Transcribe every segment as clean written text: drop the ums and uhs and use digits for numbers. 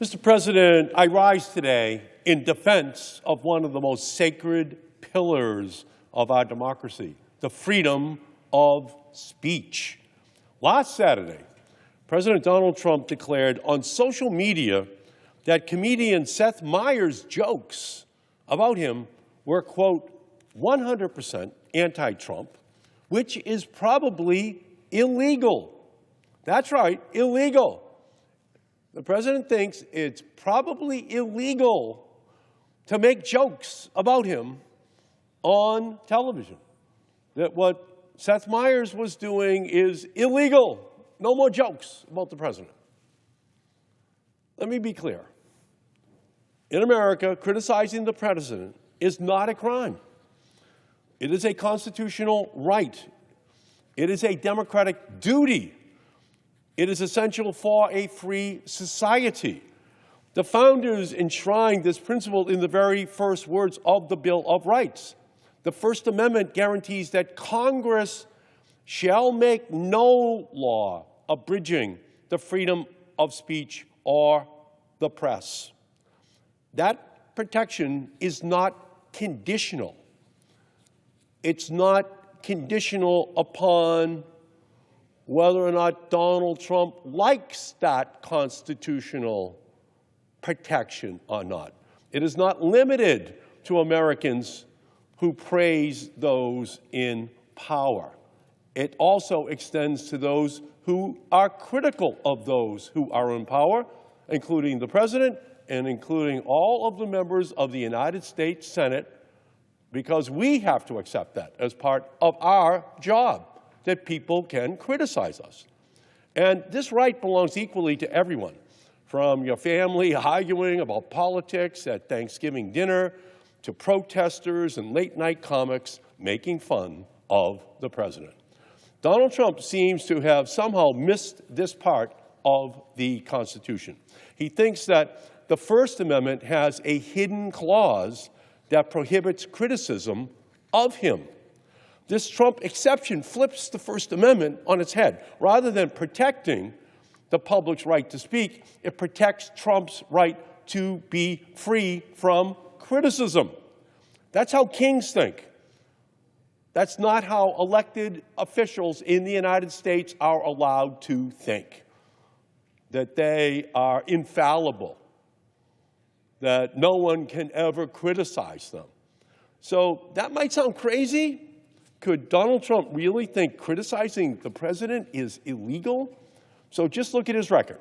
Mr. President, I rise today in defense of one of the most sacred pillars of our democracy, the freedom of speech. Last Saturday, President Donald Trump declared on social media that comedian Seth Meyers' jokes about him were, quote, 100% anti-Trump, which is probably illegal. That's right, illegal. The president thinks it's probably illegal to make jokes about him on television. That what Seth Meyers was doing is illegal. No more jokes about the president. Let me be clear. In America, criticizing the president is not a crime. It is a constitutional right. It is a democratic duty. It is essential for a free society. The founders enshrined this principle in the very first words of the Bill of Rights. The First Amendment guarantees that Congress shall make no law abridging the freedom of speech or the press. That protection is not conditional. It's not conditional upon whether or not Donald Trump likes that constitutional protection or not. It is not limited to Americans who praise those in power. It also extends to those who are critical of those who are in power, including the president and including all of the members of the United States Senate, because we have to accept that as part of our job, that people can criticize us. And this right belongs equally to everyone, from your family arguing about politics at Thanksgiving dinner to protesters and late-night comics making fun of the president. Donald Trump seems to have somehow missed this part of the Constitution. He thinks that the First Amendment has a hidden clause that prohibits criticism of him. This Trump exception flips the First Amendment on its head. Rather than protecting the public's right to speak, it protects Trump's right to be free from criticism. That's how kings think. That's not how elected officials in the United States are allowed to think. That they are infallible, that no one can ever criticize them. So that might sound crazy. Could Donald Trump really think criticizing the president is illegal? So just look at his record.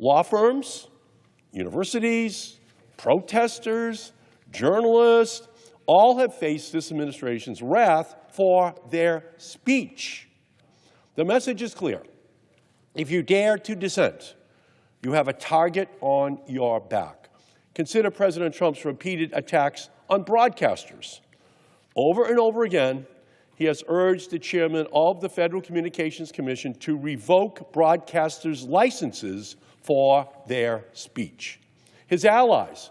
Law firms, universities, protesters, journalists, all have faced this administration's wrath for their speech. The message is clear. If you dare to dissent, you have a target on your back. Consider President Trump's repeated attacks on broadcasters. Over and over again, he has urged the chairman of the Federal Communications Commission to revoke broadcasters' licenses for their speech. His allies,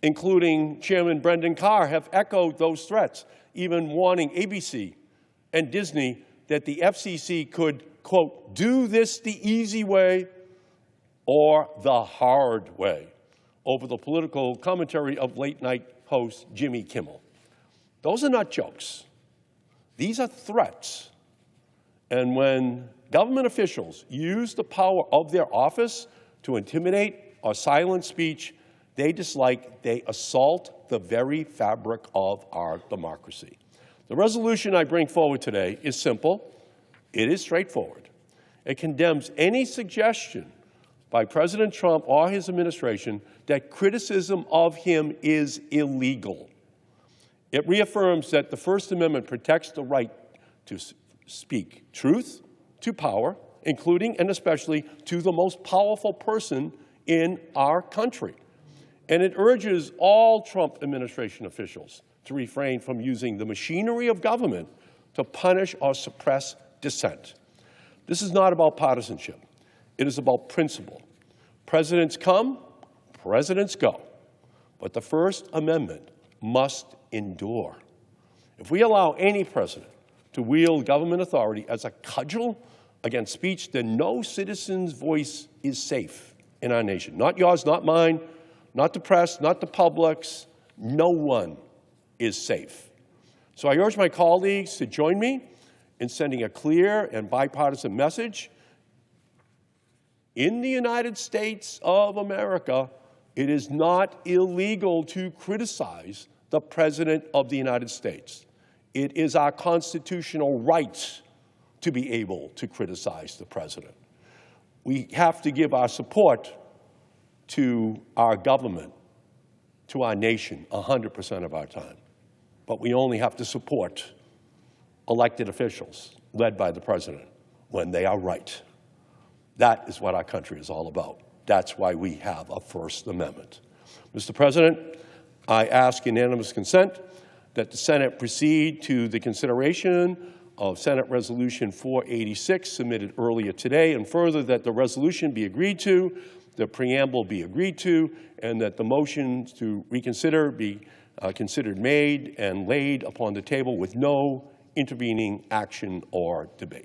including Chairman Brendan Carr, have echoed those threats, even warning ABC and Disney that the FCC could, quote, do this the easy way or the hard way, over the political commentary of late-night host Jimmy Kimmel. Those are not jokes. These are threats. And when government officials use the power of their office to intimidate or silence speech, they assault the very fabric of our democracy. The resolution I bring forward today is simple. It is straightforward. It condemns any suggestion by President Trump or his administration that criticism of him is illegal. It reaffirms that the First Amendment protects the right to speak truth to power, including and especially to the most powerful person in our country. And it urges all Trump administration officials to refrain from using the machinery of government to punish or suppress dissent. This is not about partisanship. It is about principle. Presidents come, presidents go. But the First Amendment must endure. If we allow any president to wield government authority as a cudgel against speech, then no citizen's voice is safe in our nation. Not yours, not mine, not the press, not the public's. No one is safe. So I urge my colleagues to join me in sending a clear and bipartisan message. In the United States of America, it is not illegal to criticize the President of the United States. It is our constitutional right to be able to criticize the President. We have to give our support to our government, to our nation, 100% of our time. But we only have to support elected officials led by the President when they are right. That is what our country is all about. That's why we have a First Amendment. Mr. President, I ask unanimous consent that the Senate proceed to the consideration of Senate Resolution 486 submitted earlier today, and further that the resolution be agreed to, the preamble be agreed to, and that the motion to reconsider be considered made and laid upon the table with no intervening action or debate.